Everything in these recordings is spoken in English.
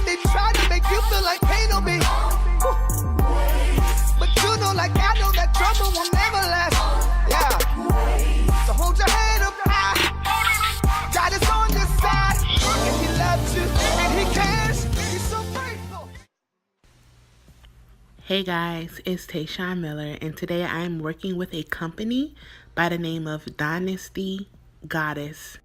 they try to make you feel like pain on me. But you know, like I know that trouble will never last. Yeah. So hold your head up high. God is on your side. And he loves you and he cares. He's so faithful. Hey guys, it's Taeshon Miller, and today I am working with a company by the name of Dynasty Goddess.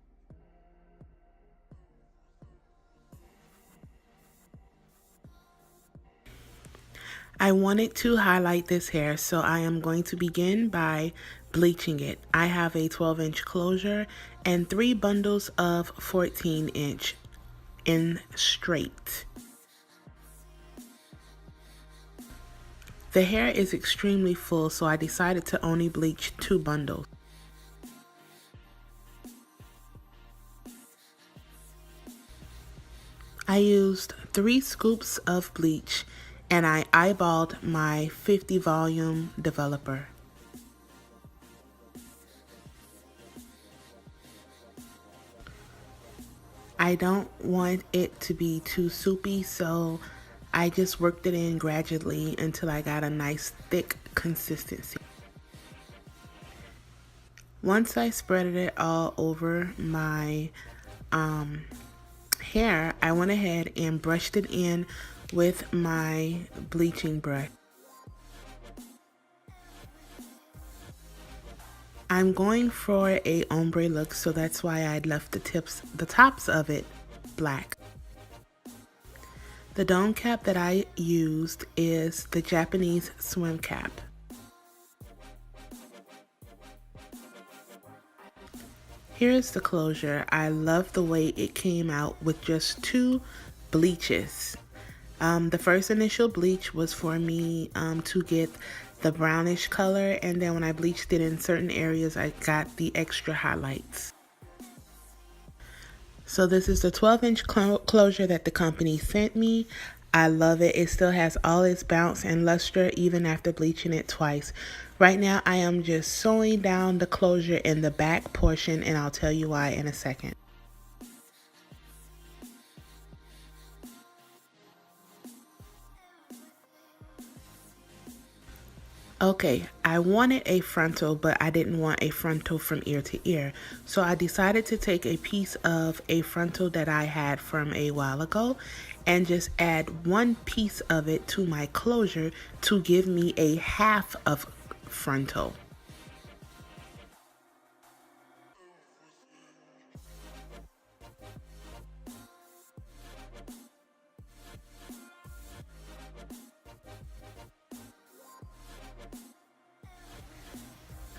I wanted to highlight this hair, so I am going to begin by bleaching it. I have a 12-inch closure and 3 bundles of 14-inch in straight. The hair is extremely full, so I decided to only bleach 2 bundles. I used 3 scoops of bleach and I eyeballed my 50 volume developer. I don't want it to be too soupy, so I just worked it in gradually until I got a nice thick consistency. Once I spreaded it all over my hair, I went ahead and brushed it in with my bleaching brush. I'm going for a ombre look, so that's why I left the tops of it black. The dome cap that I used is the Japanese swim cap. Here's the closure. I love the way it came out with just 2 bleaches. The first initial bleach was for me to get the brownish color, and then when I bleached it in certain areas, I got the extra highlights. So this is the 12-inch closure that the company sent me. I love it. It still has all its bounce and luster even after bleaching it twice. Right now I am just sewing down the closure in the back portion, and I'll tell you why in a second. Okay, I wanted a frontal, but I didn't want a frontal from ear to ear. So I decided to take a piece of a frontal that I had from a while ago and just add 1 piece of it to my closure to give me a half of frontal.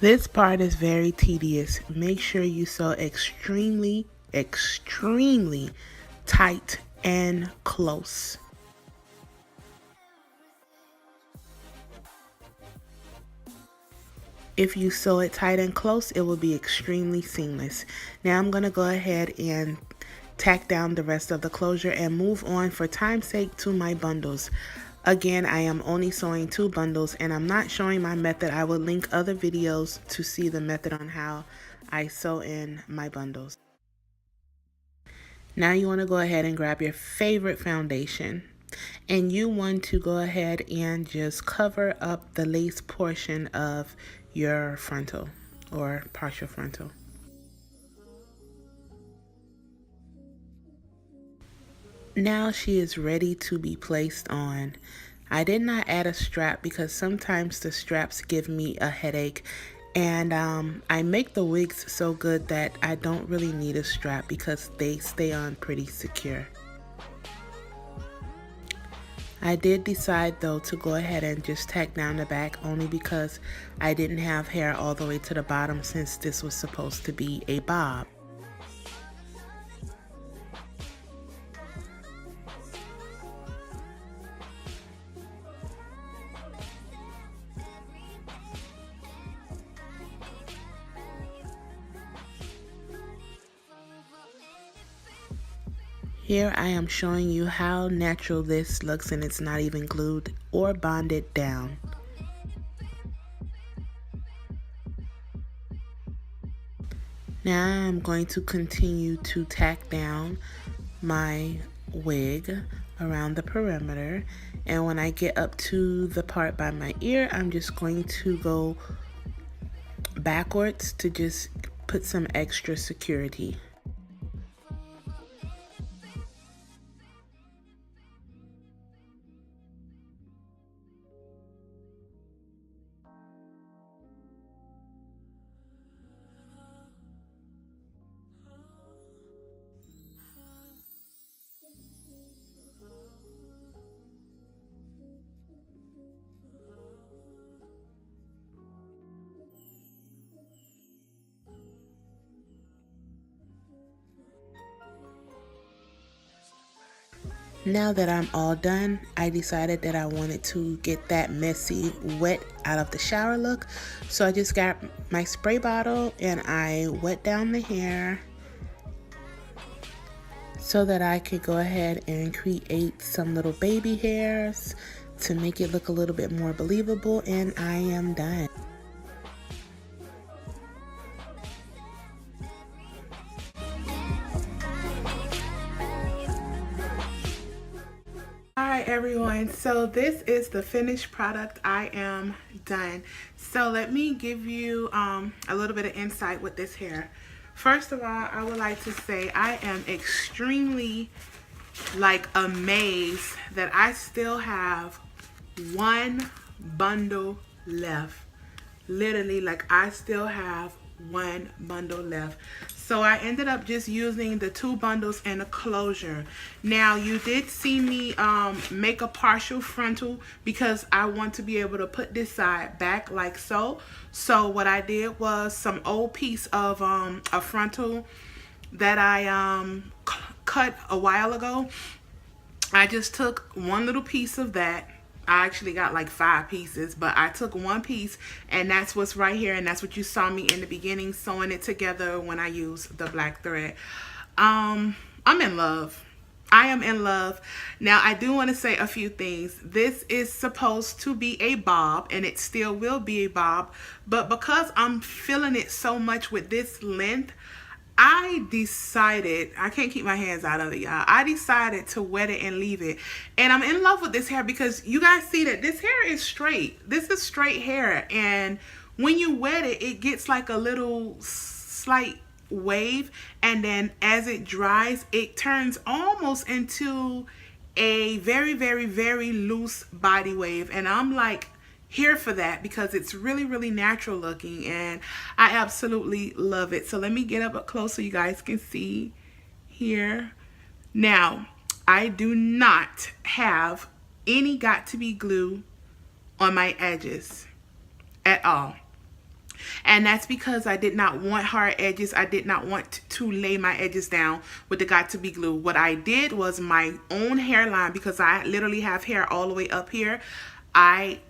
This part is very tedious. Make sure you sew extremely tight and close. If you sew it tight and close, it will be extremely seamless. Now I'm going to go ahead and tack down the rest of the closure and move on for time's sake to my bundles. Again, I am only sewing 2 bundles, and I'm not showing my method. I will link other videos to see the method on how I sew in my bundles. Now you want to go ahead and grab your favorite foundation, and you want to go ahead and just cover up the lace portion of your frontal or partial frontal. Now she is ready to be placed on. I did not add a strap because sometimes the straps give me a headache, and I make the wigs so good that I don't really need a strap because they stay on pretty secure. I did decide though to go ahead and just tack down the back only because I didn't have hair all the way to the bottom since this was supposed to be a bob. Here I am showing you how natural this looks, and it's not even glued or bonded down. Now I'm going to continue to tack down my wig around the perimeter, and when I get up to the part by my ear, I'm just going to go backwards to just put some extra security. Now that I'm all done, I decided that I wanted to get that messy, wet out of the shower look. So I just got my spray bottle and I wet down the hair so that I could go ahead and create some little baby hairs to make it look a little bit more believable, and I am done. Alright everyone, so this is the finished product. I am done. So let me give you a little bit of insight with this hair. First of all, I would like to say I am extremely amazed that I still have one bundle left. Literally, I still have one bundle left. So I ended up just using the 2 bundles and a closure. Now you did see me make a partial frontal because I want to be able to put this side back like so. So what I did was some old piece of a frontal that I cut a while ago. I just took one little piece of that. I actually got 5 pieces, but I took one piece, and that's what's right here, and that's what you saw me in the beginning sewing it together when I used the black thread. I'm in love. I am in love. Now I do want to say a few things. This is supposed to be a bob, and it still will be a bob, but because I'm feeling it so much with this length, I decided, I can't keep my hands out of it, y'all. I decided to wet it and leave it. And I'm in love with this hair because you guys see that this hair is straight. This is straight hair. And when you wet it, it gets like a little slight wave. And then as it dries, it turns almost into a very, very, very loose body wave. And I'm here for that because it's really, really natural looking, and I absolutely love it. So let me get up close so you guys can see here. Now, I do not have any got to be glue on my edges at all. And that's because I did not want hard edges. I did not want to lay my edges down with the got to be glue. What I did was my own hairline, because I literally have hair all the way up here. I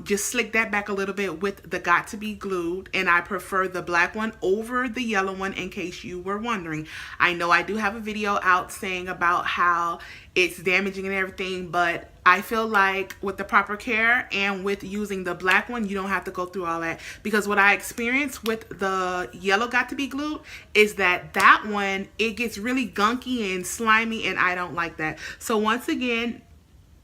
just slicked that back a little bit with the got to be glued, and I prefer the black one over the yellow one in case you were wondering. I know I do have a video out saying about how it's damaging and everything, but I feel like with the proper care and with using the black one, you don't have to go through all that, because what I experienced with the yellow got to be glued is that one, it gets really gunky and slimy, and I don't like that. So once again,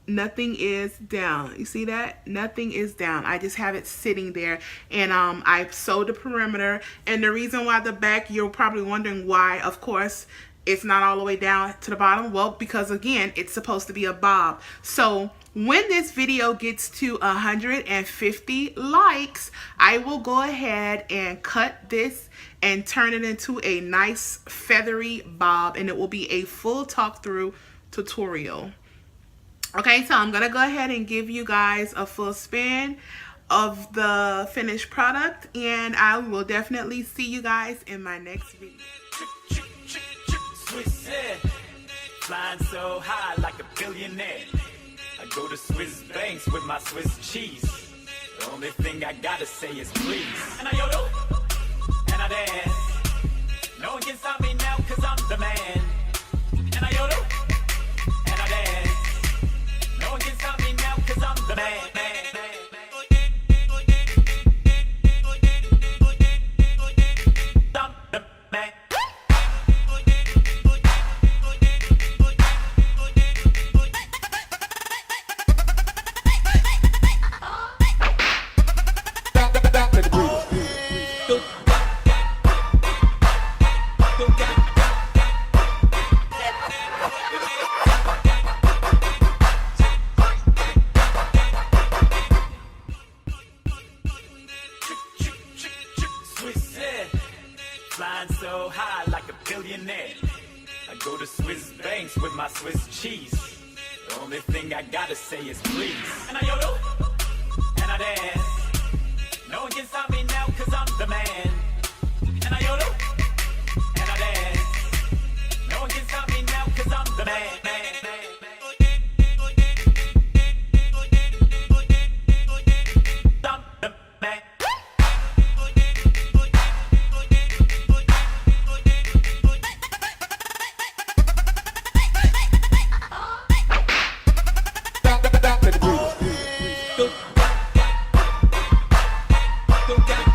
nothing is down. You see that? Nothing is down. I just have it sitting there, and I sewed the perimeter. And the reason why the back, you're probably wondering why, of course, it's not all the way down to the bottom. Well, because again, it's supposed to be a bob. So when this video gets to 150 likes, I will go ahead and cut this and turn it into a nice feathery bob, and it will be a full talk through tutorial. Okay, so I'm gonna go ahead and give you guys a full spin of the finished product, and I will definitely see you guys in my next video. Swiss air, flying so high like a billionaire. I go to Swiss banks with my Swiss cheese. The only thing I gotta say is please. And I yodel, and I dance. No one can stop me now, cause I'm the man. And I yodel, and I dance. No one can stop me now, cause I'm the man. I'm the man. cheese. The only thing I gotta say is please. And I yodel, and I dance. No one can stop me now, cause I'm the man. And I yodel, and I dance. No one can stop me now, cause I'm the man. Go down.